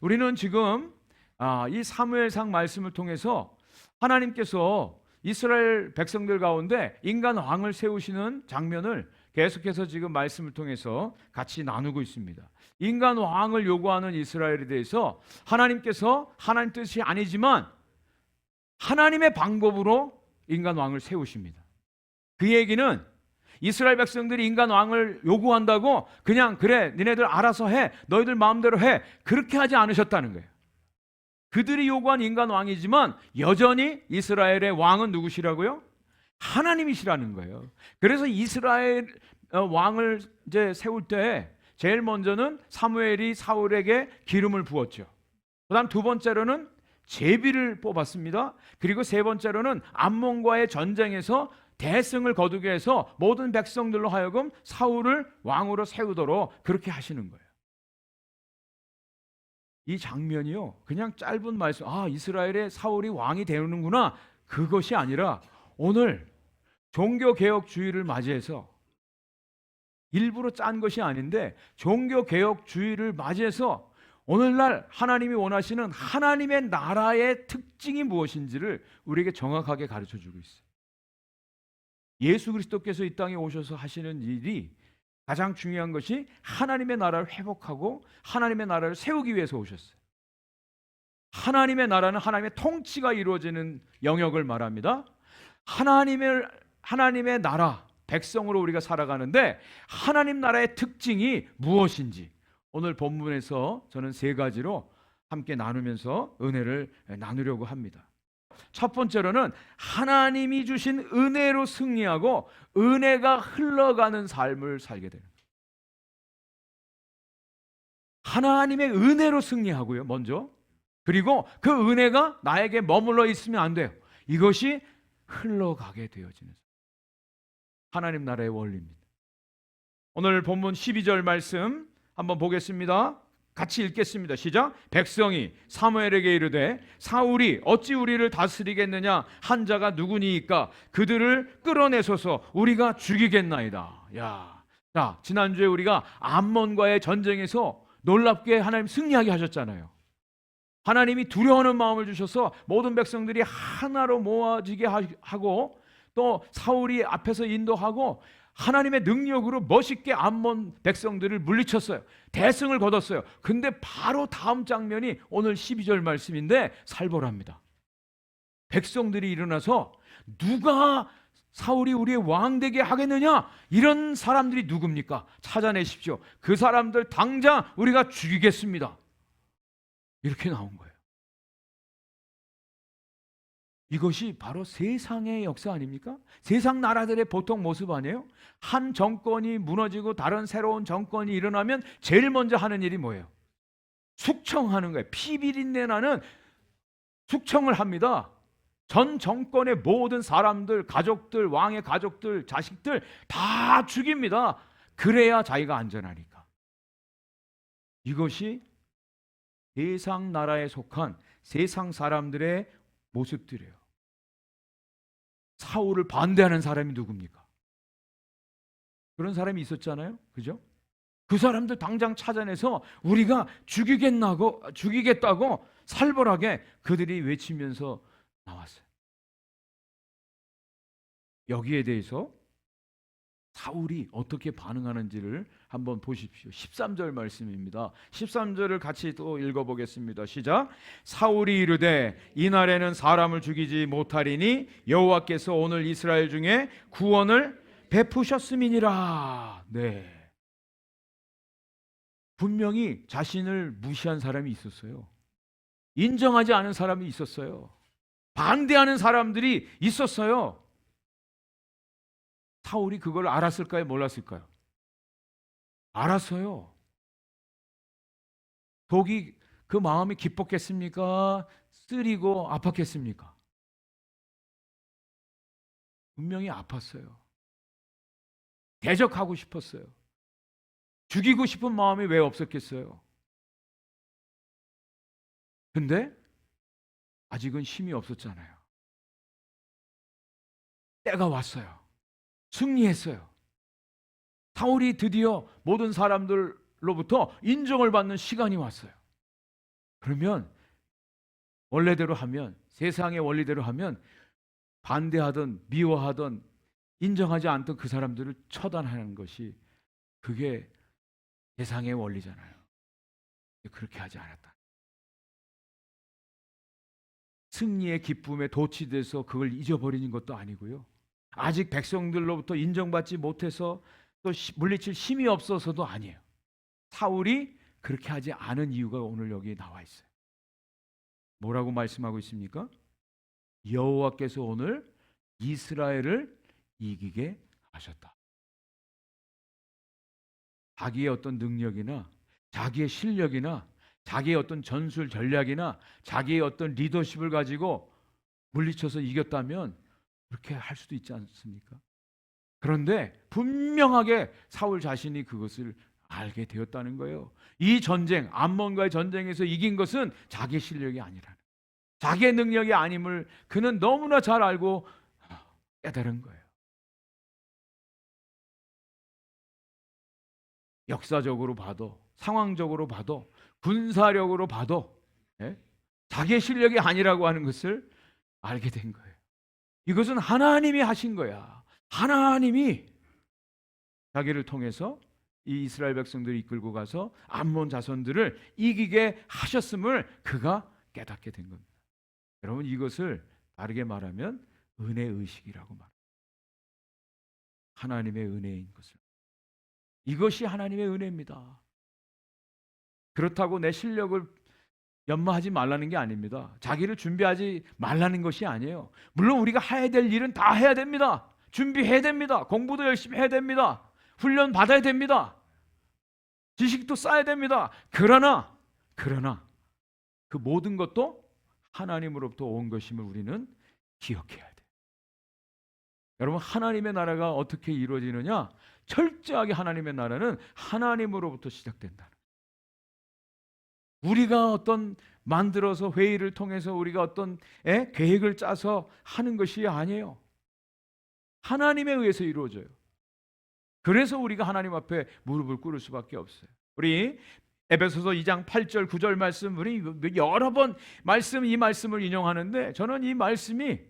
우리는 지금 이 사무엘상 말씀을 통해서 하나님께서 이스라엘 백성들 가운데 인간 왕을 세우시는 장면을 계속해서 지금 말씀을 통해서 같이 나누고 있습니다. 인간 왕을 요구하는 이스라엘에 대해서 하나님께서 하나님 뜻이 아니지만 하나님의 방법으로 인간 왕을 세우십니다. 그 얘기는 이스라엘 백성들이 인간 왕을 요구한다고 그냥 그래 니네들 알아서 해, 너희들 마음대로 해, 그렇게 하지 않으셨다는 거예요. 그들이 요구한 인간 왕이지만 여전히 이스라엘의 왕은 누구시라고요? 하나님이시라는 거예요. 그래서 이스라엘 왕을 이제 세울 때 제일 먼저는 사무엘이 사울에게 기름을 부었죠. 그다음 두 번째로는 제비를 뽑았습니다. 그리고 세 번째로는 암몬과의 전쟁에서 대승을 거두게 해서 모든 백성들로 하여금 사울을 왕으로 세우도록 그렇게 하시는 거예요. 이 장면이요, 그냥 짧은 말씀, 이스라엘의 사울이 왕이 되는구나, 그것이 아니라 오늘 종교개혁주의를 맞이해서, 일부러 짠 것이 아닌데 종교개혁주의를 맞이해서 오늘날 하나님이 원하시는 하나님의 나라의 특징이 무엇인지를 우리에게 정확하게 가르쳐주고 있어요. 예수 그리스도께서 이 땅에 오셔서 하시는 일이 가장 중요한 것이 하나님의 나라를 회복하고 하나님의 나라를 세우기 위해서 오셨어요. 하나님의 나라는 하나님의 통치가 이루어지는 영역을 말합니다. 하나님의 나라, 백성으로 우리가 살아가는데 하나님 나라의 특징이 무엇인지 오늘 본문에서 저는 세 가지로 함께 나누면서 은혜를 나누려고 합니다. 첫 번째로는 하나님이 주신 은혜로 승리하고 은혜가 흘러가는 삶을 살게 되는 거예요. 하나님의 은혜로 승리하고요, 먼저. 그리고 그 은혜가 나에게 머물러 있으면 안 돼요. 이것이 흘러가게 되어지는 하나님 나라의 원리입니다. 오늘 본문 12절 말씀 한번 보겠습니다. 같이 읽겠습니다. 시작. 백성이 사무엘에게 이르되 사울이 어찌 우리를 다스리겠느냐, 한 자가 누구니이까 그들을 끌어내소서 우리가 죽이겠나이다. 자, 지난주에 우리가 암몬과의 전쟁에서 놀랍게 하나님 승리하게 하셨잖아요. 하나님이 두려워하는 마음을 주셔서 모든 백성들이 하나로 모아지게 하고 또 사울이 앞에서 인도하고 하나님의 능력으로 멋있게 암몬 백성들을 물리쳤어요. 대승을 거뒀어요. 근데 바로 다음 장면이 오늘 12절 말씀인데 살벌합니다. 백성들이 일어나서 누가 사울이 우리의 왕 되게 하겠느냐, 이런 사람들이 누굽니까? 찾아내십시오. 그 사람들 당장 우리가 죽이겠습니다. 이렇게 나온 거예요. 이것이 바로 세상의 역사 아닙니까? 세상 나라들의 보통 모습 아니에요? 한 정권이 무너지고 다른 새로운 정권이 일어나면 제일 먼저 하는 일이 뭐예요? 숙청하는 거예요. 피비린내 나는 숙청을 합니다. 전 정권의 모든 사람들, 가족들, 왕의 가족들, 자식들 다 죽입니다. 그래야 자기가 안전하니까. 이것이 세상 나라에 속한 세상 사람들의 모습들이에요. 사울을 반대하는 사람이 누굽니까? 그런 사람이 있었잖아요. 그죠? 그 사람들 당장 찾아내서 우리가 죽이겠다고 살벌하게 그들이 외치면서 나왔어요. 여기에 대해서 사울이 어떻게 반응하는지를 한번 보십시오. 13절 말씀입니다. 13절을 같이 또 읽어보겠습니다. 시작. 사울이 이르되 이날에는 사람을 죽이지 못하리니 여호와께서 오늘 이스라엘 중에 구원을 베푸셨음이니라. 네. 분명히 자신을 무시한 사람이 있었어요. 인정하지 않은 사람이 있었어요. 반대하는 사람들이 있었어요. 사울이 그걸 알았을까요? 몰랐을까요? 알았어요. 독이 그 마음이 기뻤겠습니까? 쓰리고 아팠겠습니까? 분명히 아팠어요. 대적하고 싶었어요. 죽이고 싶은 마음이 왜 없었겠어요? 근데 아직은 힘이 없었잖아요. 때가 왔어요. 승리했어요. 사울이 드디어 모든 사람들로부터 인정을 받는 시간이 왔어요. 그러면 원래대로 하면, 세상의 원리대로 하면 반대하던 미워하던 인정하지 않던 그 사람들을 처단하는 것이 그게 세상의 원리잖아요. 그렇게 하지 않았다. 승리의 기쁨에 도취돼서 그걸 잊어버리는 것도 아니고요. 아직 백성들로부터 인정받지 못해서 또 물리칠 힘이 없어서도 아니에요. 사울이 그렇게 하지 않은 이유가 오늘 여기 나와 있어요. 뭐라고 말씀하고 있습니까? 여호와께서 오늘 이스라엘을 이기게 하셨다. 자기의 어떤 능력이나 자기의 실력이나 자기의 어떤 전술 전략이나 자기의 어떤 리더십을 가지고 물리쳐서 이겼다면 그렇게 할 수도 있지 않습니까? 그런데 분명하게 사울 자신이 그것을 알게 되었다는 거예요. 이 전쟁, 암몬과의 전쟁에서 이긴 것은 자기 실력이 아니라는, 자기의 능력이 아님을 그는 너무나 잘 알고 깨달은 거예요. 역사적으로 봐도, 상황적으로 봐도, 군사력으로 봐도 자기의 실력이 아니라고 하는 것을 알게 된 거예요. 이것은 하나님이 하신 거야. 하나님이 자기를 통해서 이 이스라엘 백성들을 이끌고 가서 암몬 자손들을 이기게 하셨음을 그가 깨닫게 된 겁니다. 여러분, 이것을 다르게 말하면 은혜의식이라고 말합니다. 하나님의 은혜인 것을. 이것이 하나님의 은혜입니다. 그렇다고 내 실력을 연마하지 말라는 게 아닙니다. 자기를 준비하지 말라는 것이 아니에요. 물론 우리가 해야 될 일은 다 해야 됩니다. 준비해야 됩니다. 공부도 열심히 해야 됩니다. 훈련 받아야 됩니다. 지식도 쌓아야 됩니다. 그러나 그 모든 것도 하나님으로부터 온 것임을 우리는 기억해야 돼요. 여러분, 하나님의 나라가 어떻게 이루어지느냐? 철저하게 하나님의 나라는 하나님으로부터 시작된다. 우리가 어떤 만들어서 회의를 통해서 우리가 어떤 계획을 짜서 하는 것이 아니에요. 하나님에 의해서 이루어져요. 그래서 우리가 하나님 앞에 무릎을 꿇을 수밖에 없어요. 우리 에베소서 2장 8절 9절 말씀, 우리 여러 번 이 말씀을 인용하는데 저는 이 말씀이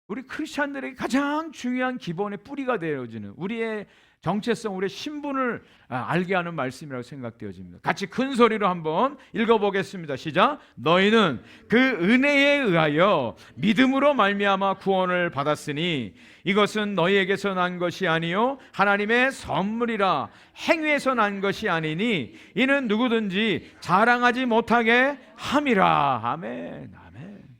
우리 크리스찬들에게 가장 중요한 기본의 뿌리가 되어지는, 우리의 정체성, 우리의 신분을 알게 하는 말씀이라고 생각되어집니다. 같이 큰 소리로 한번 읽어보겠습니다. 시작. 너희는 그 은혜에 의하여 믿음으로 말미암아 구원을 받았으니 이것은 너희에게서 난 것이 아니요 하나님의 선물이라. 행위에서 난 것이 아니니 이는 누구든지 자랑하지 못하게 함이라. 아멘. 아멘.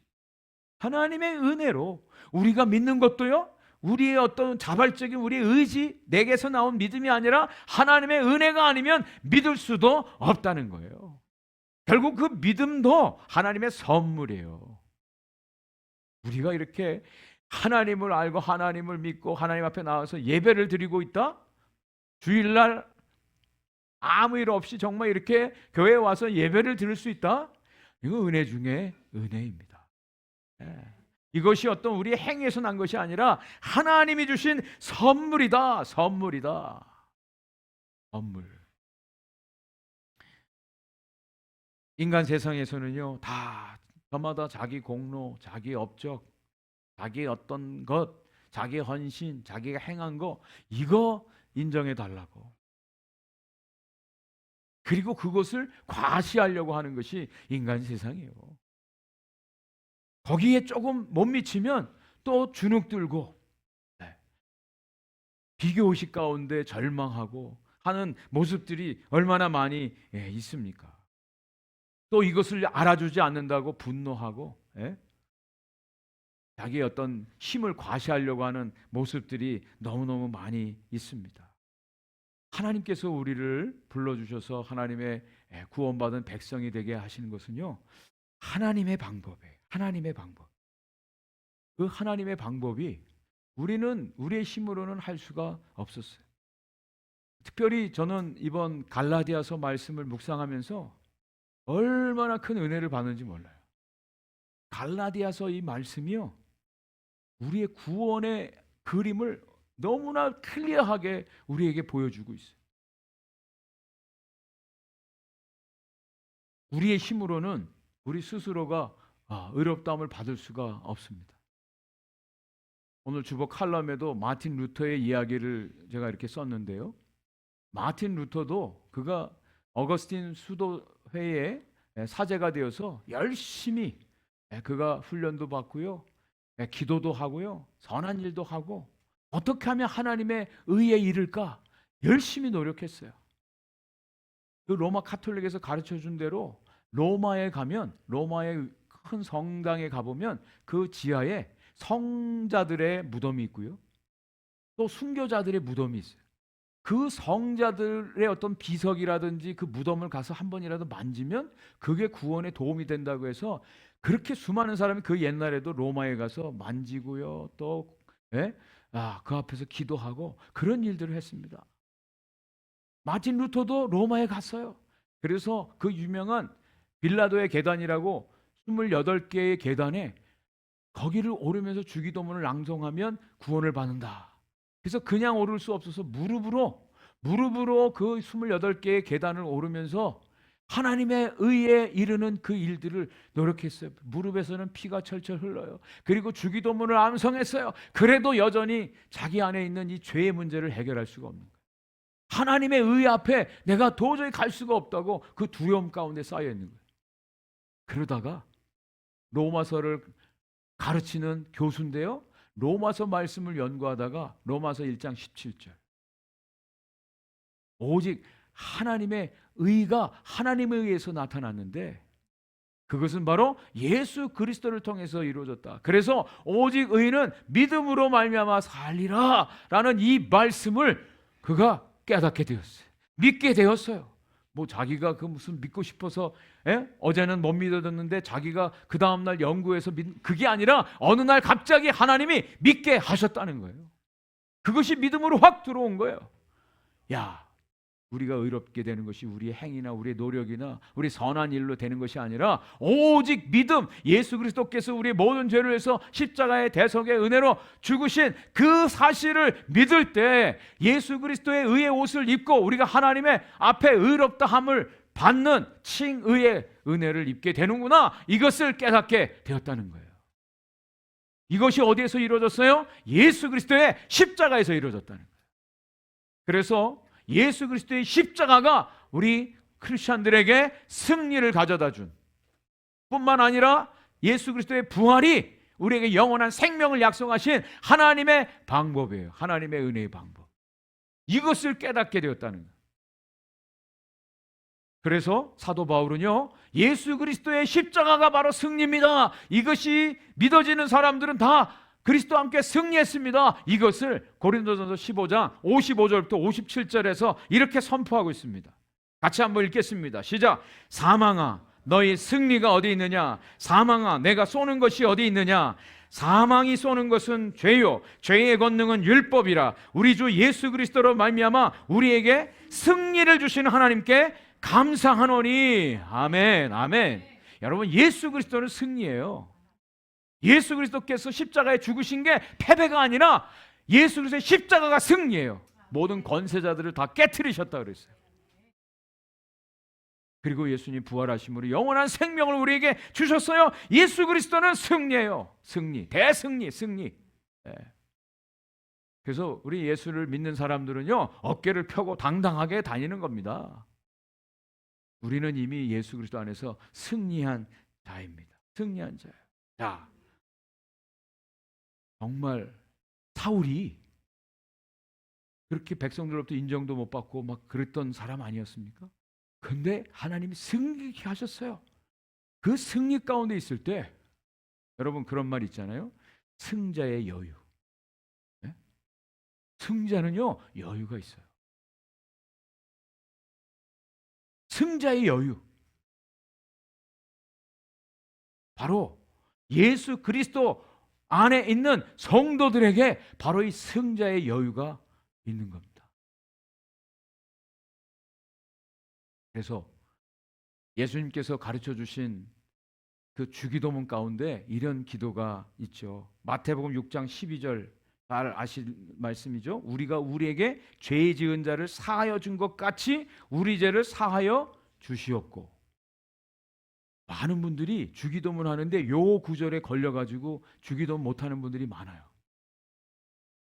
하나님의 은혜로 우리가 믿는 것도요, 우리의 어떤 자발적인 우리의 의지, 내게서 나온 믿음이 아니라 하나님의 은혜가 아니면 믿을 수도 없다는 거예요. 결국 그 믿음도 하나님의 선물이에요. 우리가 이렇게 하나님을 알고 하나님을 믿고 하나님 앞에 나와서 예배를 드리고 있다? 주일날 아무 일 없이 정말 이렇게 교회에 와서 예배를 드릴 수 있다? 이거 은혜 중에 은혜입니다. 이것이 어떤 우리의 행위에서 난 것이 아니라 하나님이 주신 선물이다. 선물이다. 선물. 인간 세상에서는요, 다 저마다 자기 공로, 자기 업적, 자기 어떤 것, 자기 헌신, 자기가 행한 거, 이거 인정해 달라고. 그리고 그것을 과시하려고 하는 것이 인간 세상이에요. 거기에 조금 못 미치면 또 주눅 들고 비교의식 가운데 절망하고 하는 모습들이 얼마나 많이 있습니까? 또 이것을 알아주지 않는다고 분노하고 자기의 어떤 힘을 과시하려고 하는 모습들이 너무너무 많이 있습니다. 하나님께서 우리를 불러주셔서 하나님의 구원받은 백성이 되게 하시는 것은요, 하나님의 방법이에요. 하나님의 방법. 그 하나님의 방법이 우리는 우리의 힘으로는 할 수가 없었어요. 특별히 저는 이번 갈라디아서 말씀을 묵상하면서 얼마나 큰 은혜를 받는지 몰라요. 갈라디아서 이 말씀이요, 우리의 구원의 그림을 너무나 클리어하게 우리에게 보여주고 있어요. 우리의 힘으로는 우리 스스로가 의롭다함을 받을 수가 없습니다. 오늘 주보 칼럼에도 마틴 루터의 이야기를 제가 이렇게 썼는데요. 마틴 루터도 그가 어거스틴 수도회의 사제가 되어서 열심히 그가 훈련도 받고요, 기도도 하고요, 선한 일도 하고 어떻게 하면 하나님의 의에 이를까 열심히 노력했어요. 그 로마 카톨릭에서 가르쳐준 대로 로마에 가면, 로마의 큰 성당에 가보면 그 지하에 성자들의 무덤이 있고요, 또 순교자들의 무덤이 있어요. 그 성자들의 어떤 비석이라든지 그 무덤을 가서 한 번이라도 만지면 그게 구원에 도움이 된다고 해서 그렇게 수많은 사람이 그 옛날에도 로마에 가서 만지고요, 또 그 앞에서 기도하고 그런 일들을 했습니다. 마틴 루터도 로마에 갔어요. 그래서 그 유명한 빌라도의 계단이라고 28개의 계단에 거기를 오르면서 주기도문을 낭송하면 구원을 받는다. 그래서 그냥 오를 수 없어서 무릎으로 그 28개의 계단을 오르면서 하나님의 의에 이르는 그 일들을 노력했어요. 무릎에서는 피가 철철 흘러요. 그리고 주기도문을 암송했어요. 그래도 여전히 자기 안에 있는 이 죄의 문제를 해결할 수가 없는 거예요. 하나님의 의 앞에 내가 도저히 갈 수가 없다고 그 두려움 가운데 쌓여 있는 거예요. 그러다가 로마서를 가르치는 교수인데요, 로마서 말씀을 연구하다가 로마서 1장 17절, 오직 하나님의 의가 하나님에 의해서 나타났는데 그것은 바로 예수 그리스도를 통해서 이루어졌다. 그래서 오직 의는 믿음으로 말미암아 살리라 라는 이 말씀을 그가 깨닫게 되었어요. 믿게 되었어요. 뭐 자기가 그 무슨 믿고 싶어서 어제는 못 믿어졌는데 자기가 그 다음날 연구해서 그게 아니라 어느 날 갑자기 하나님이 믿게 하셨다는 거예요. 그것이 믿음으로 확 들어온 거예요. 야, 우리가 의롭게 되는 것이 우리의 행위나 우리의 노력이나 우리 선한 일로 되는 것이 아니라 오직 믿음, 예수 그리스도께서 우리의 모든 죄를 위해서 십자가의 대속의 은혜로 죽으신 그 사실을 믿을 때 예수 그리스도의 의의 옷을 입고 우리가 하나님의 앞에 의롭다함을 받는 칭의의 은혜를 입게 되는구나, 이것을 깨닫게 되었다는 거예요. 이것이 어디에서 이루어졌어요? 예수 그리스도의 십자가에서 이루어졌다는 거예요. 그래서 예수 그리스도의 십자가가 우리 크리스천들에게 승리를 가져다 준 뿐만 아니라 예수 그리스도의 부활이 우리에게 영원한 생명을 약속하신 하나님의 방법이에요. 하나님의 은혜의 방법. 이것을 깨닫게 되었다는 거예요. 그래서 사도 바울은요, 예수 그리스도의 십자가가 바로 승리입니다. 이것이 믿어지는 사람들은 다 그리스도와 함께 승리했습니다. 이것을 고린도전서 15장 55절부터 57절에서 이렇게 선포하고 있습니다. 같이 한번 읽겠습니다. 시작. 사망아, 너희 승리가 어디 있느냐? 사망아, 내가 쏘는 것이 어디 있느냐? 사망이 쏘는 것은 죄요, 죄의 권능은 율법이라. 우리 주 예수 그리스도로 말미암아 우리에게 승리를 주시는 하나님께 감사하노니. 아멘, 아멘. 여러분, 예수 그리스도는 승리예요. 예수 그리스도께서 십자가에 죽으신 게 패배가 아니라 예수 그리스도의 십자가가 승리예요. 모든 권세자들을 다 깨트리셨다 그랬어요. 그리고 예수님 부활하심으로 영원한 생명을 우리에게 주셨어요. 예수 그리스도는 승리예요. 승리, 대승리, 승리. 그래서 우리 예수를 믿는 사람들은요, 어깨를 펴고 당당하게 다니는 겁니다. 우리는 이미 예수 그리스도 안에서 승리한 자입니다. 승리한 자예요. 자, 정말 사울이 그렇게 백성들로부터 인정도 못 받고 막 그랬던 사람 아니었습니까? 근데 하나님이 승리케 하셨어요. 그 승리 가운데 있을 때 여러분, 그런 말 있잖아요. 승자의 여유. 네? 승자는요, 여유가 있어요. 승자의 여유. 바로 예수 그리스도 안에 있는 성도들에게 바로 이 승자의 여유가 있는 겁니다. 그래서 예수님께서 가르쳐 주신 그 주기도문 가운데 이런 기도가 있죠. 마태복음 6장 12절 잘 아실 말씀이죠. 우리가 우리에게 죄 지은 자를 사하여 준 것 같이 우리 죄를 사하여 주시옵고. 많은 분들이 주기도문 하는데 요 구절에 걸려가지고 주기도문 못하는 분들이 많아요.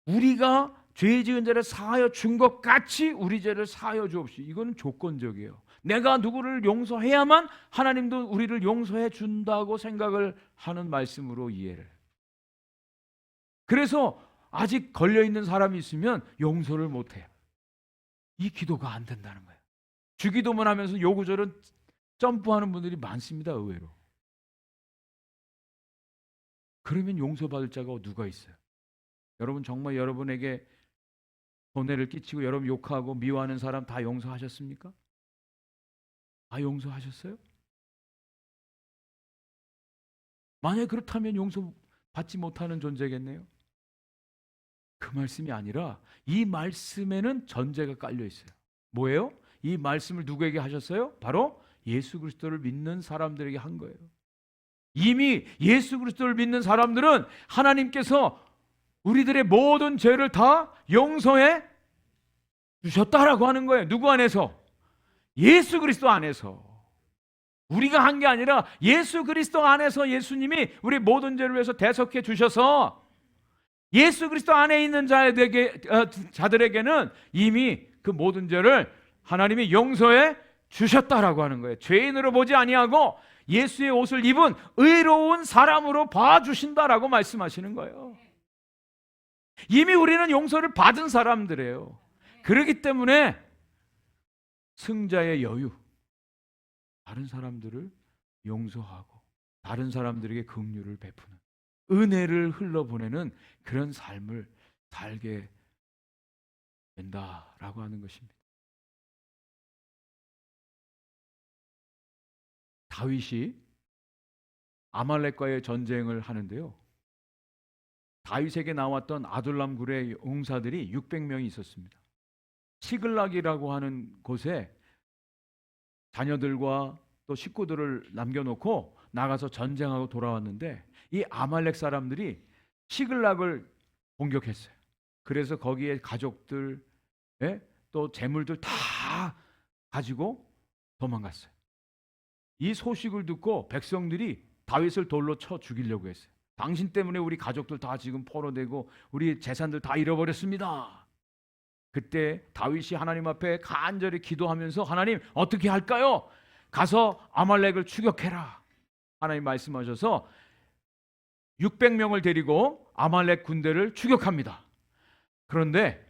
우리가 죄 지은 자를 사하여 준 것 같이 우리 죄를 사하여 주옵시고. 이거는 조건적이에요. 내가 누구를 용서해야만 하나님도 우리를 용서해 준다고 생각을 하는 말씀으로 이해를. 그래서 아직 걸려있는 사람이 있으면 용서를 못해요. 이 기도가 안 된다는 거예요. 주기도문 하면서 요 구절은 점프하는 분들이 많습니다. 의외로. 그러면 용서받을 자가 누가 있어요? 여러분 정말 여러분에게 손해를 끼치고 여러분 욕하고 미워하는 사람 다 용서하셨습니까? 다 용서하셨어요? 만약에 그렇다면 용서받지 못하는 존재겠네요. 그 말씀이 아니라 이 말씀에는 전제가 깔려 있어요. 뭐예요? 이 말씀을 누구에게 하셨어요? 바로 예수 그리스도를 믿는 사람들에게 한 거예요. 이미 예수 그리스도를 믿는 사람들은 하나님께서 우리들의 모든 죄를 다 용서해 주셨다라고 하는 거예요. 누구 안에서? 예수 그리스도 안에서. 우리가 한 게 아니라 예수 그리스도 안에서 예수님이 우리 모든 죄를 위해서 대속해 주셔서 예수 그리스도 안에 있는 자들에게는 이미 그 모든 죄를 하나님이 용서해 주셨다라고 하는 거예요. 죄인으로 보지 아니하고 예수의 옷을 입은 의로운 사람으로 봐주신다라고 말씀하시는 거예요. 이미 우리는 용서를 받은 사람들이에요. 그렇기 때문에 승자의 여유, 다른 사람들을 용서하고 다른 사람들에게 긍휼을 베푸는, 은혜를 흘러보내는 그런 삶을 살게 된다라고 하는 것입니다. 다윗이 아말렉과의 전쟁을 하는데요, 다윗에게 나왔던 아둘람 굴의 용사들이 600명이 있었습니다. 시글락이라고 하는 곳에 자녀들과 또 식구들을 남겨놓고 나가서 전쟁하고 돌아왔는데 이 아말렉 사람들이 시글락을 공격했어요. 그래서 거기에 가족들, 또 재물들 다 가지고 도망갔어요. 이 소식을 듣고 백성들이 다윗을 돌로 쳐 죽이려고 했어요. 당신 때문에 우리 가족들 다 지금 포로되고 우리 재산들 다 잃어버렸습니다. 그때 다윗이 하나님 앞에 간절히 기도하면서 하나님 어떻게 할까요? 가서 아말렉을 추격해라. 하나님 말씀하셔서 600명을 데리고 아말렉 군대를 추격합니다. 그런데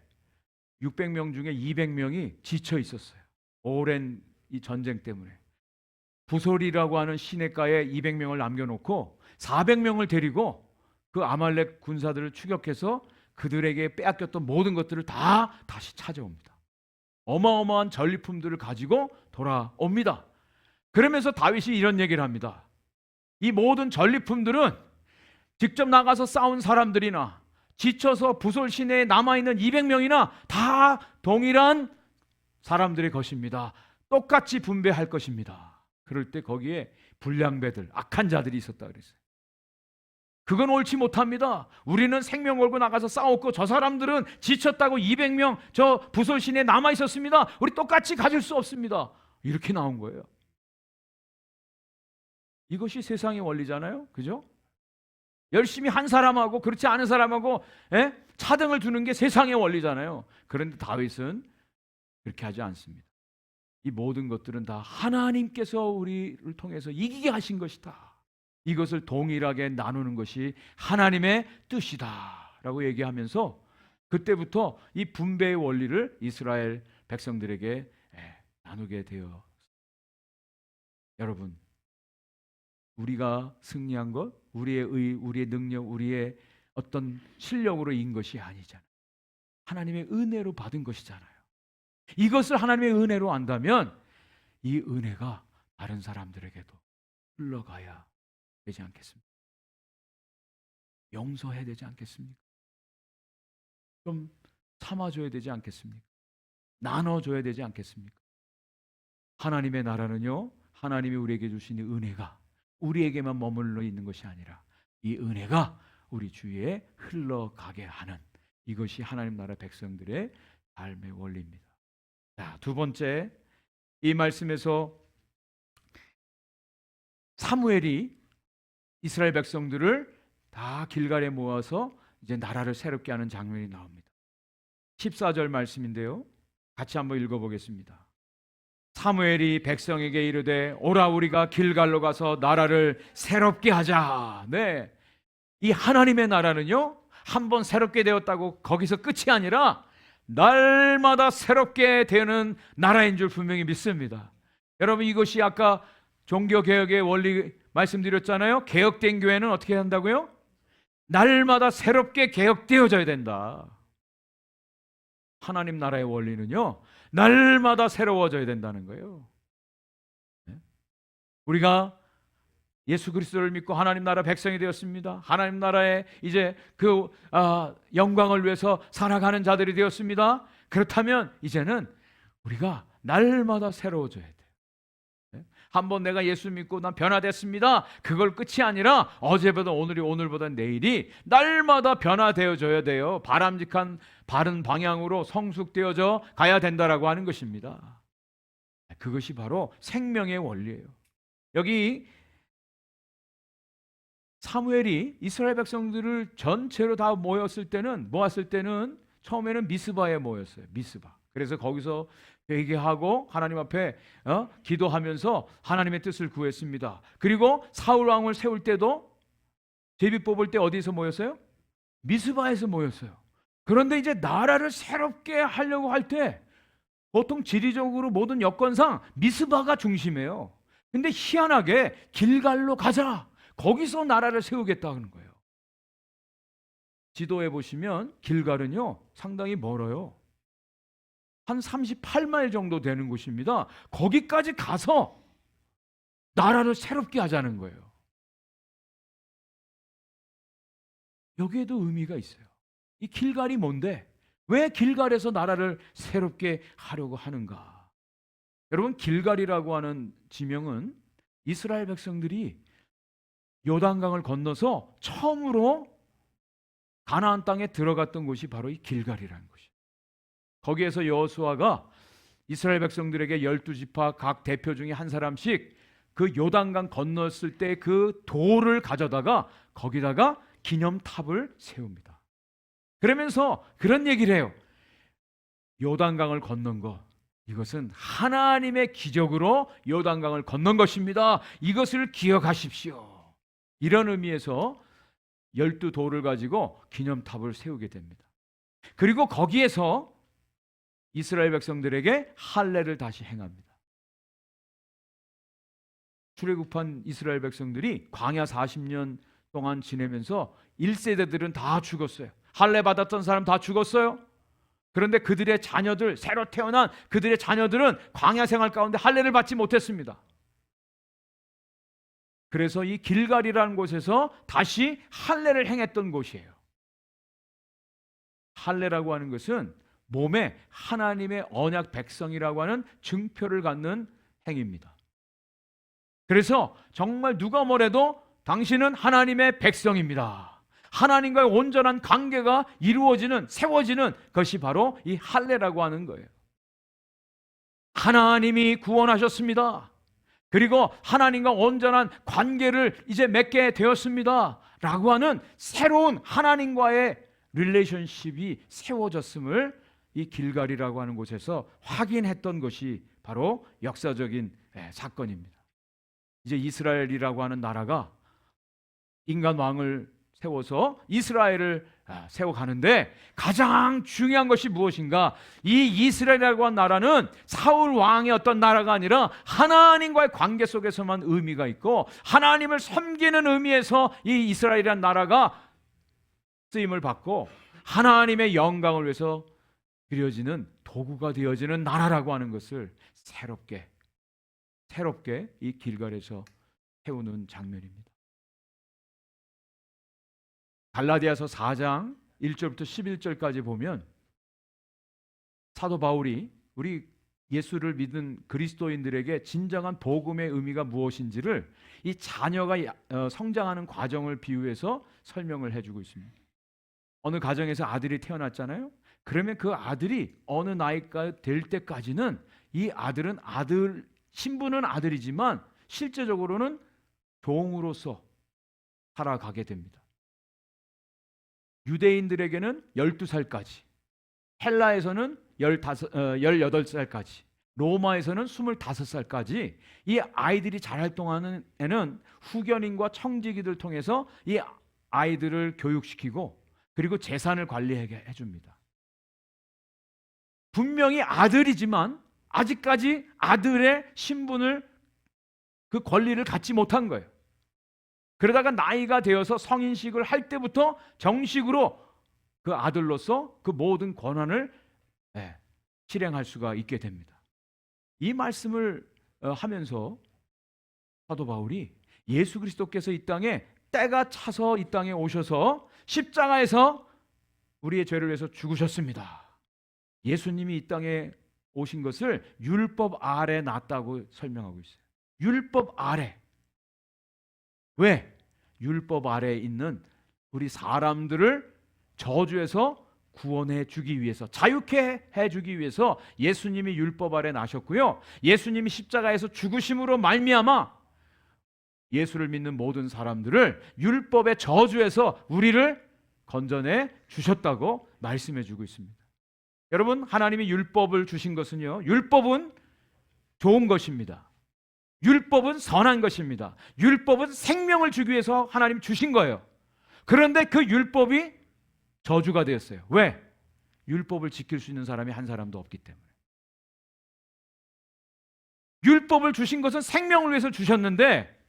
600명 중에 200명이 지쳐 있었어요. 오랜 이 전쟁 때문에. 부솔이라고 하는 시냇가에 200명을 남겨놓고 400명을 데리고 그 아말렉 군사들을 추격해서 그들에게 빼앗겼던 모든 것들을 다 다시 찾아옵니다. 어마어마한 전리품들을 가지고 돌아옵니다. 그러면서 다윗이 이런 얘기를 합니다. 이 모든 전리품들은 직접 나가서 싸운 사람들이나 지쳐서 부솔 시내에 남아있는 200명이나 다 동일한 사람들의 것입니다. 똑같이 분배할 것입니다. 그럴 때 거기에 불량배들, 악한 자들이 있었다 그랬어요. 그건 옳지 못합니다. 우리는 생명 걸고 나가서 싸웠고 저 사람들은 지쳤다고 200명 저 부솔 시내에 남아 있었습니다. 우리 똑같이 가질 수 없습니다. 이렇게 나온 거예요. 이것이 세상의 원리잖아요. 그죠? 열심히 한 사람하고 그렇지 않은 사람하고 차등을 두는 게 세상의 원리잖아요. 그런데 다윗은 그렇게 하지 않습니다. 이 모든 것들은 다 하나님께서 우리를 통해서 이기게 하신 것이다. 이것을 동일하게 나누는 것이 하나님의 뜻이다 라고 얘기하면서 그때부터 이 분배의 원리를 이스라엘 백성들에게 나누게 되어. 여러분, 우리가 승리한 것, 우리의 의, 우리의 능력, 우리의 어떤 실력으로 이긴 것이 아니잖아요. 하나님의 은혜로 받은 것이잖아요. 이것을 하나님의 은혜로 안다면 이 은혜가 다른 사람들에게도 흘러가야 되지 않겠습니까? 용서해야 되지 않겠습니까? 좀 참아줘야 되지 않겠습니까? 나눠줘야 되지 않겠습니까? 하나님의 나라는요, 하나님이 우리에게 주신 이 은혜가 우리에게만 머물러 있는 것이 아니라 이 은혜가 우리 주위에 흘러가게 하는, 이것이 하나님 나라 백성들의 삶의 원리입니다. 자, 두 번째, 이 말씀에서 사무엘이 이스라엘 백성들을 다 길갈에 모아서 이제 나라를 새롭게 하는 장면이 나옵니다. 14절 말씀인데요, 같이 한번 읽어보겠습니다. 사무엘이 백성에게 이르되 오라 우리가 길갈로 가서 나라를 새롭게 하자. 네, 이 하나님의 나라는요, 한번 새롭게 되었다고 거기서 끝이 아니라 날마다 새롭게 되는 나라인 줄 분명히 믿습니다. 여러분, 이것이 아까 종교개혁의 원리 말씀드렸잖아요. 개혁된 교회는 어떻게 한다고요? 날마다 새롭게 개혁되어져야 된다. 하나님 나라의 원리는요, 날마다 새로워져야 된다는 거예요. 우리가 예수 그리스도를 믿고 하나님 나라 백성이 되었습니다. 하나님 나라의 이제 그 영광을 위해서 살아가는 자들이 되었습니다. 그렇다면 이제는 우리가 날마다 새로워져야 돼요. 한번 내가 예수 믿고 난 변화됐습니다, 그걸 끝이 아니라 어제보다 오늘이, 오늘보다 내일이 날마다 변화되어져야 돼요. 바람직한 바른 방향으로 성숙되어져 가야 된다라고 하는 것입니다. 그것이 바로 생명의 원리예요. 여기 사무엘이 이스라엘 백성들을 전체로 다 모았을 때는 처음에는 미스바에 모였어요. 미스바. 그래서 거기서 회개하고 하나님 앞에 기도하면서 하나님의 뜻을 구했습니다. 그리고 사울 왕을 세울 때도, 제비 뽑을 때 어디서 모였어요? 미스바에서 모였어요. 그런데 이제 나라를 새롭게 하려고 할 때 보통 지리적으로 모든 여건상 미스바가 중심이에요. 근데 희한하게 길갈로 가자, 거기서 나라를 세우겠다는 거예요. 지도에 보시면 길갈은요 상당히 멀어요. 한 38마일 정도 되는 곳입니다. 거기까지 가서 나라를 새롭게 하자는 거예요. 여기에도 의미가 있어요. 이 길갈이 뭔데? 왜 길갈에서 나라를 새롭게 하려고 하는가? 여러분, 길갈이라고 하는 지명은 이스라엘 백성들이 요단강을 건너서 처음으로 가나안 땅에 들어갔던 곳이 바로 이 길갈이라는 곳이에요. 거기에서 여호수아가 이스라엘 백성들에게 12지파 각 대표 중에 한 사람씩 그 요단강 건넜을 때 그 돌을 가져다가 거기다가 기념탑을 세웁니다. 그러면서 그런 얘기를 해요. 요단강을 건넌 것, 이것은 하나님의 기적으로 요단강을 건넌 것입니다. 이것을 기억하십시오. 이런 의미에서 12돌을 가지고 기념탑을 세우게 됩니다. 그리고 거기에서 이스라엘 백성들에게 할례를 다시 행합니다. 출애굽한 이스라엘 백성들이 광야 40년 동안 지내면서 1세대들은 다 죽었어요. 할례 받았던 사람 다 죽었어요. 그런데 그들의 자녀들, 새로 태어난 그들의 자녀들은 광야 생활 가운데 할례를 받지 못했습니다. 그래서 이 길갈이라는 곳에서 다시 할례를 행했던 곳이에요. 할례라고 하는 것은 몸에 하나님의 언약 백성이라고 하는 증표를 갖는 행위입니다. 그래서 정말 누가 뭐래도 당신은 하나님의 백성입니다, 하나님과의 온전한 관계가 이루어지는, 세워지는 것이 바로 이 할례라고 하는 거예요. 하나님이 구원하셨습니다. 그리고 하나님과 온전한 관계를 이제 맺게 되었습니다 라고 하는 새로운 하나님과의 릴레이션십이 세워졌음을 이 길갈이라고 하는 곳에서 확인했던 것이 바로 역사적인 사건입니다. 이제 이스라엘이라고 하는 나라가 인간 왕을 세워서 이스라엘을 세워가는데 가장 중요한 것이 무엇인가? 이 이스라엘이라고 하는 나라는 사울 왕의 어떤 나라가 아니라 하나님과의 관계 속에서만 의미가 있고, 하나님을 섬기는 의미에서 이 이스라엘이라는 나라가 쓰임을 받고 하나님의 영광을 위해서 드려지는 도구가 되어지는 나라라고 하는 것을 새롭게 이 길갈에서 세우는 장면입니다. 갈라디아서 4장 1절부터 11절까지 보면 사도 바울이 우리 예수를 믿은 그리스도인들에게 진정한 복음의 의미가 무엇인지를 이 자녀가 성장하는 과정을 비유해서 설명을 해주고 있습니다. 어느 가정에서 아들이 태어났잖아요. 그러면 그 아들이 어느 나이가 될 때까지는 이 아들은 신분은 아들이지만 실제적으로는 종으로서 살아가게 됩니다. 유대인들에게는 12살까지, 헬라에서는 18살까지, 로마에서는 25살까지 이 아이들이 자랄 동안에는 후견인과 청지기들 통해서 이 아이들을 교육시키고 그리고 재산을 관리하게 해줍니다. 분명히 아들이지만 아직까지 아들의 신분을, 그 권리를 갖지 못한 거예요. 그러다가 나이가 되어서 성인식을 할 때부터 정식으로 그 아들로서 그 모든 권한을 실행할 수가 있게 됩니다. 이 말씀을 하면서 사도 바울이 예수 그리스도께서 이 땅에 때가 차서 이 땅에 오셔서 십자가에서 우리의 죄를 위해서 죽으셨습니다. 예수님이 이 땅에 오신 것을 율법 아래 놨다고 설명하고 있어요. 율법 아래. 왜? 율법 아래에 있는 우리 사람들을 저주에서 구원해 주기 위해서, 자유케 해 주기 위해서 예수님이 율법 아래 나셨고요. 예수님이 십자가에서 죽으심으로 말미암아 예수를 믿는 모든 사람들을 율법의 저주에서 우리를 건져내 주셨다고 말씀해 주고 있습니다. 여러분, 하나님이 율법을 주신 것은요, 율법은 좋은 것입니다. 율법은 선한 것입니다. 율법은 생명을 주기 위해서 하나님 주신 거예요. 그런데 그 율법이 저주가 되었어요. 왜? 율법을 지킬 수 있는 사람이 한 사람도 없기 때문에. 율법을 주신 것은 생명을 위해서 주셨는데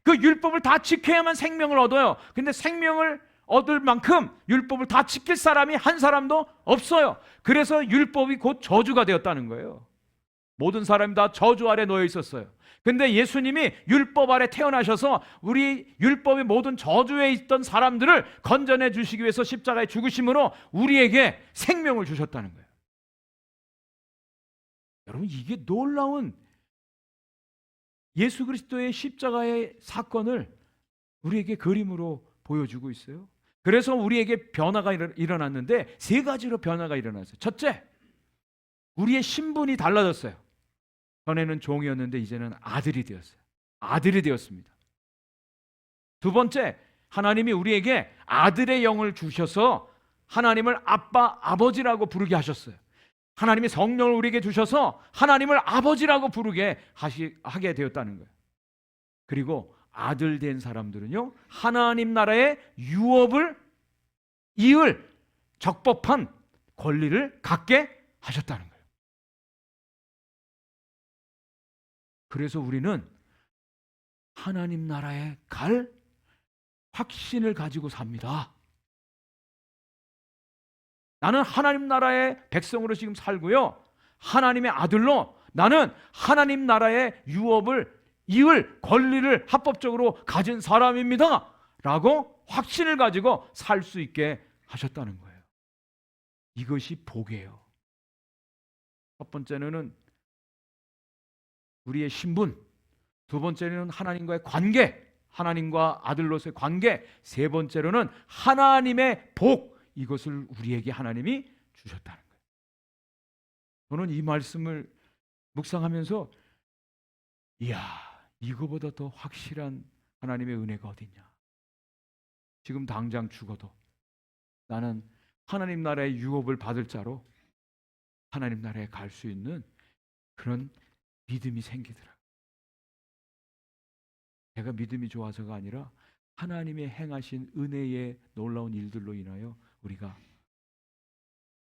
그 율법을 다 지켜야만 생명을 얻어요. 근데 생명을 얻을 만큼 율법을 다 지킬 사람이 한 사람도 없어요. 그래서 율법이 곧 저주가 되었다는 거예요. 모든 사람이 다 저주 아래 놓여 있었어요. 근데 예수님이 율법 아래 태어나셔서 우리 율법의 모든 저주에 있던 사람들을 건져내 주시기 위해서 십자가에 죽으심으로 우리에게 생명을 주셨다는 거예요. 여러분, 이게 놀라운 예수 그리스도의 십자가의 사건을 우리에게 그림으로 보여주고 있어요. 그래서 우리에게 변화가 일어났는데 세 가지로 변화가 일어났어요. 첫째, 우리의 신분이 달라졌어요. 전에는 종이었는데 이제는 아들이 되었어요. 아들이 되었습니다. 두 번째, 하나님이 우리에게 아들의 영을 주셔서 하나님을 아빠, 아버지라고 부르게 하셨어요. 하나님이 성령을 우리에게 주셔서 하나님을 아버지라고 부르게 하게 되었다는 거예요. 그리고 아들 된 사람들은요, 하나님 나라의 유업을 이을 적법한 권리를 갖게 하셨다는 거예요. 그래서 우리는 하나님 나라에 갈 확신을 가지고 삽니다. 나는 하나님 나라의 백성으로 지금 살고요, 하나님의 아들로 나는 하나님 나라의 유업을 이을 권리를 합법적으로 가진 사람입니다 라고 확신을 가지고 살 수 있게 하셨다는 거예요. 이것이 복이에요. 첫 번째는 우리의 신분, 두 번째는 하나님과의 관계, 하나님과 아들로서의 관계, 세 번째로는 하나님의 복, 이것을 우리에게 하나님이 주셨다는 거예요. 저는 이 말씀을 묵상하면서 이야, 이거보다 더 확실한 하나님의 은혜가 어딨냐. 지금 당장 죽어도 나는 하나님 나라의 유업을 받을 자로 하나님 나라에 갈 수 있는 그런 믿음이 생기더라. 제가 믿음이 좋아서가 아니라 하나님의 행하신 은혜의 놀라운 일들로 인하여 우리가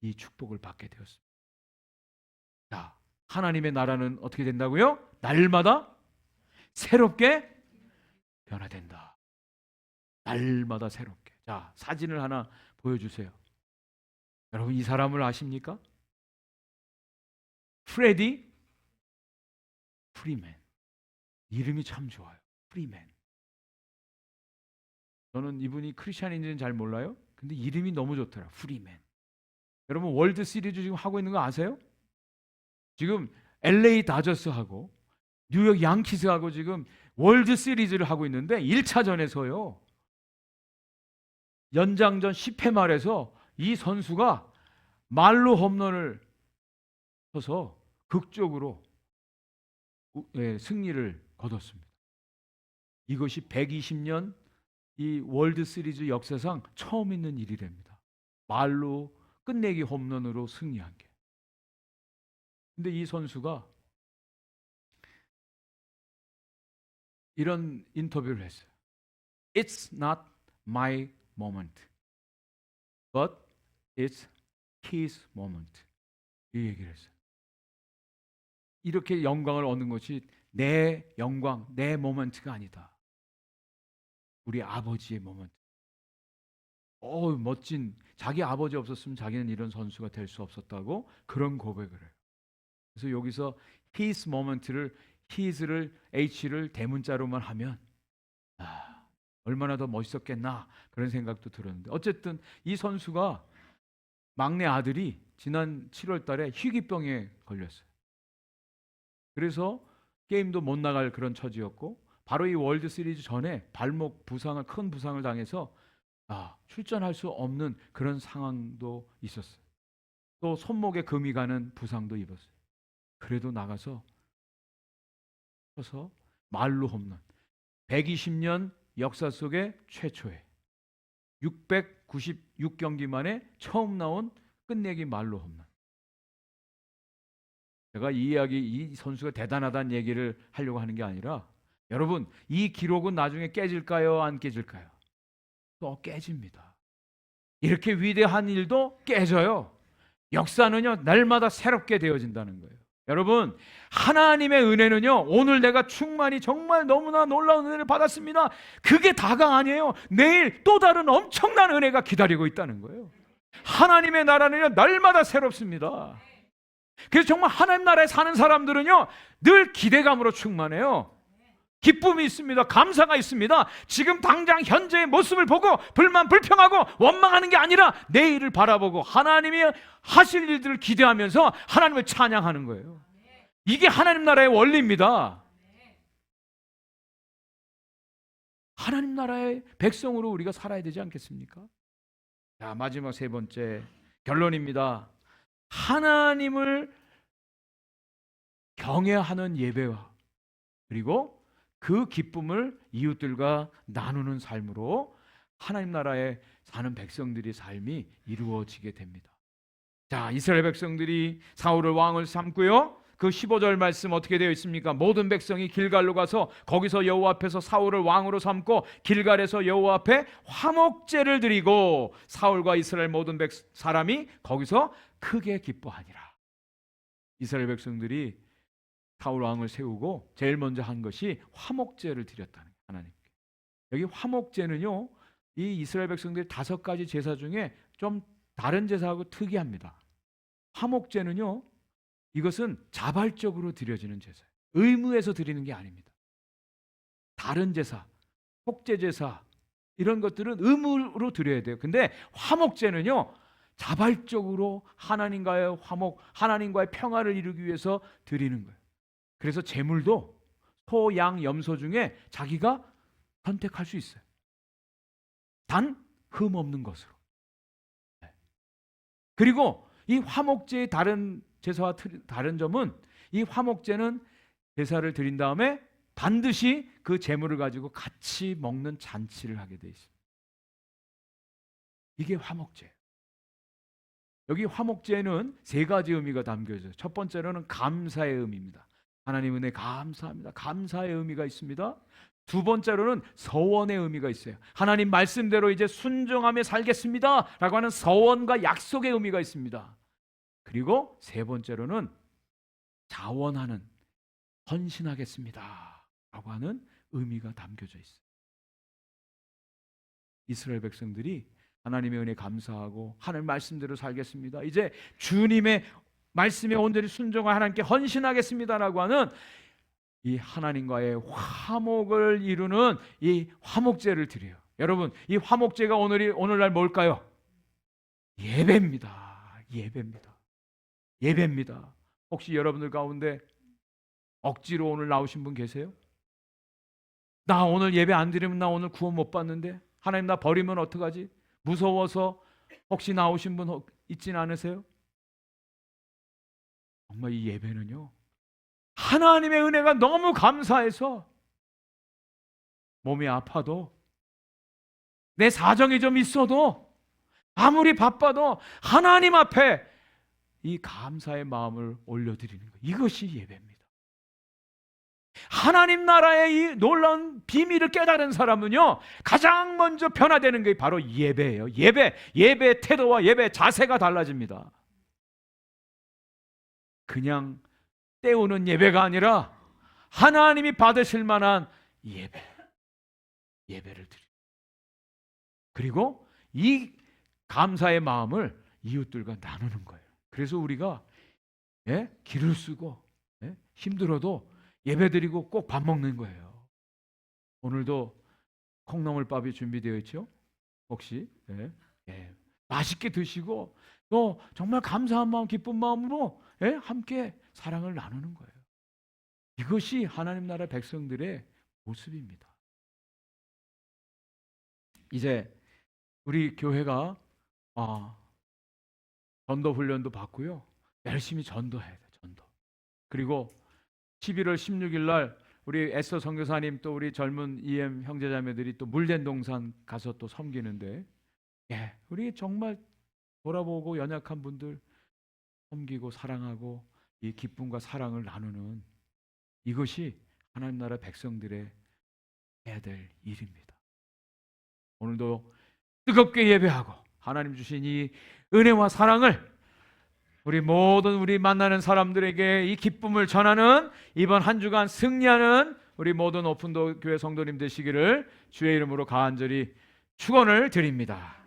이 축복을 받게 되었습니다. 자, 하나님의 나라는 어떻게 된다고요? 날마다 새롭게 변화된다. 날마다 새롭게. 자, 사진을 하나 보여주세요. 여러분, 이 사람을 아십니까? 프레디 프리맨. 이름이 참 좋아요. 프리맨. 저는 이분이 크리스찬인지는 잘 몰라요. 근데 이름이 너무 좋더라. 프리맨. 여러분, 월드 시리즈 지금 하고 있는 거 아세요? 지금 LA 다저스하고 뉴욕 양키스하고 지금 월드 시리즈를 하고 있는데 1차전에서요, 연장전 10회 말에서 이 선수가 말로 홈런을 쳐서 극적으로 승리를 거뒀습니다. 이것이 120년 이 월드 시리즈 역사상 처음 있는 일이랍니다. 말로 끝내기 홈런으로 승리한 게. 근데 이 선수가 이런 인터뷰를 했어요. It's not my moment, but it's his moment. 이 얘기를 했어요. 이렇게 영광을 얻는 것이 내 영광, 내 모먼트가 아니다. 우리 아버지의 모먼트. 멋진. 자기 아버지 없었으면 자기는 이런 선수가 될 수 없었다고 그런 고백을 해요. 그래서 여기서 his moment를 his를 h를 대문자로만 하면 얼마나 더 멋있었겠나 그런 생각도 들었는데, 어쨌든 이 선수가 막내 아들이 지난 7월 달에 희귀병에 걸렸어요. 그래서 게임도 못 나갈 그런 처지였고, 바로 이 월드 시리즈 전에 발목 부상을, 큰 부상을 당해서 출전할 수 없는 그런 상황도 있었어요. 또 손목에 금이 가는 부상도 입었어요. 그래도 나가서 쳐서 말로 홈런, 120년 역사 속에 최초의 696경기 만에 처음 나온 끝내기 말로 홈런. 제가 이 선수가 대단하다는 얘기를 하려고 하는 게 아니라, 여러분, 이 기록은 나중에 깨질까요? 안 깨질까요? 또 깨집니다. 이렇게 위대한 일도 깨져요. 역사는요, 날마다 새롭게 되어진다는 거예요. 여러분, 하나님의 은혜는요, 오늘 내가 충만히 정말 너무나 놀라운 은혜를 받았습니다, 그게 다가 아니에요. 내일 또 다른 엄청난 은혜가 기다리고 있다는 거예요. 하나님의 나라는요, 날마다 새롭습니다. 그래서 정말 하나님 나라에 사는 사람들은요, 늘 기대감으로 충만해요. 기쁨이 있습니다. 감사가 있습니다. 지금 당장 현재의 모습을 보고 불만 불평하고 원망하는 게 아니라 내일을 바라보고 하나님이 하실 일들을 기대하면서 하나님을 찬양하는 거예요. 이게 하나님 나라의 원리입니다. 하나님 나라의 백성으로 우리가 살아야 되지 않겠습니까? 자, 마지막 세 번째 결론입니다. 하나님을 경외하는 예배와 그리고 그 기쁨을 이웃들과 나누는 삶으로 하나님 나라에 사는 백성들의 삶이 이루어지게 됩니다. 자, 이스라엘 백성들이 사울을 왕을 삼고요, 그 15절 말씀 어떻게 되어 있습니까? 모든 백성이 길갈로 가서 거기서 여호와 앞에서 사울을 왕으로 삼고 길갈에서 여호와 앞에 화목제를 드리고 사울과 이스라엘 모든 사람이 거기서 크게 기뻐하니라. 이스라엘 백성들이 사울 왕을 세우고 제일 먼저 한 것이 화목제를 드렸다는 거예요, 하나님께. 여기 화목제는요, 이 이스라엘 백성들의 5가지 제사 중에 좀 다른 제사하고 특이합니다. 화목제는요, 이것은 자발적으로 드려지는 제사예요. 의무에서 드리는 게 아닙니다. 다른 제사, 속죄 제사 이런 것들은 의무로 드려야 돼요. 근데 화목제는요, 자발적으로 하나님과의 화목, 하나님과의 평화를 이루기 위해서 드리는 거예요. 그래서 제물도 소, 양, 염소 중에 자기가 선택할 수 있어요. 단 흠 없는 것으로. 그리고 이 화목제의 다른 제사와 다른 점은, 이 화목제는 제사를 드린 다음에 반드시 그 제물을 가지고 같이 먹는 잔치를 하게 돼 있습니다. 이게 화목제예요. 여기 화목제에는 3가지 의미가 담겨져 있어요. 첫 번째로는 감사의 의미입니다. 하나님 은혜 감사합니다. 감사의 의미가 있습니다. 두 번째로는 서원의 의미가 있어요. 하나님 말씀대로 이제 순종하며 살겠습니다 라고 하는 서원과 약속의 의미가 있습니다. 그리고 세 번째로는 자원하는, 헌신하겠습니다 라고 하는 의미가 담겨져 있어요. 이스라엘 백성들이 하나님의 은혜 감사하고 하나님 말씀대로 살겠습니다, 이제 주님의 말씀에 온전히 순종하여 하나님께 헌신하겠습니다라고 하는 이 하나님과의 화목을 이루는 이 화목제를 드려요. 여러분, 이 화목제가 오늘날 뭘까요? 예배입니다. 예배입니다. 혹시 여러분들 가운데 억지로 오늘 나오신 분 계세요? 나 오늘 예배 안 드리면 나 오늘 구원 못 받는데, 하나님 나 버리면 어떡하지? 무서워서 혹시 나오신 분 있진 않으세요? 정말 이 예배는요, 하나님의 은혜가 너무 감사해서 몸이 아파도 내 사정이 좀 있어도 아무리 바빠도 하나님 앞에 이 감사의 마음을 올려드리는 것, 이것이 예배입니다. 하나님 나라의 이 놀라운 비밀을 깨달은 사람은요, 가장 먼저 변화되는 게 바로 예배예요. 예배 태도와 예배 자세가 달라집니다. 그냥 때우는 예배가 아니라 하나님이 받으실 만한 예배를 드립니다. 그리고 이 감사의 마음을 이웃들과 나누는 거예요. 그래서 우리가 기를 쓰고 힘들어도 예배드리고 꼭 밥 먹는 거예요. 오늘도 콩나물밥이 준비되어 있죠? 혹시 맛있게 드시고 또 정말 감사한 마음, 기쁜 마음으로 함께 사랑을 나누는 거예요. 이것이 하나님 나라 백성들의 모습입니다. 이제 우리 교회가 전도 훈련도 받고요, 열심히 전도해야 돼요. 전도. 그리고 11월 16일 날 우리 에스더 선교사님 또 우리 젊은 EM 형제자매들이 또 물된 동산 가서 또 섬기는데, 우리 정말 돌아보고 연약한 분들 섬기고 사랑하고 이 기쁨과 사랑을 나누는, 이것이 하나님 나라 백성들의 해야 될 일입니다. 오늘도 뜨겁게 예배하고 하나님 주신 이 은혜와 사랑을 우리 모든 우리 만나는 사람들에게 이 기쁨을 전하는 이번 한 주간 승리하는 우리 모든 오픈도 교회 성도님 되시기를 주의 이름으로 간절히 축원을 드립니다.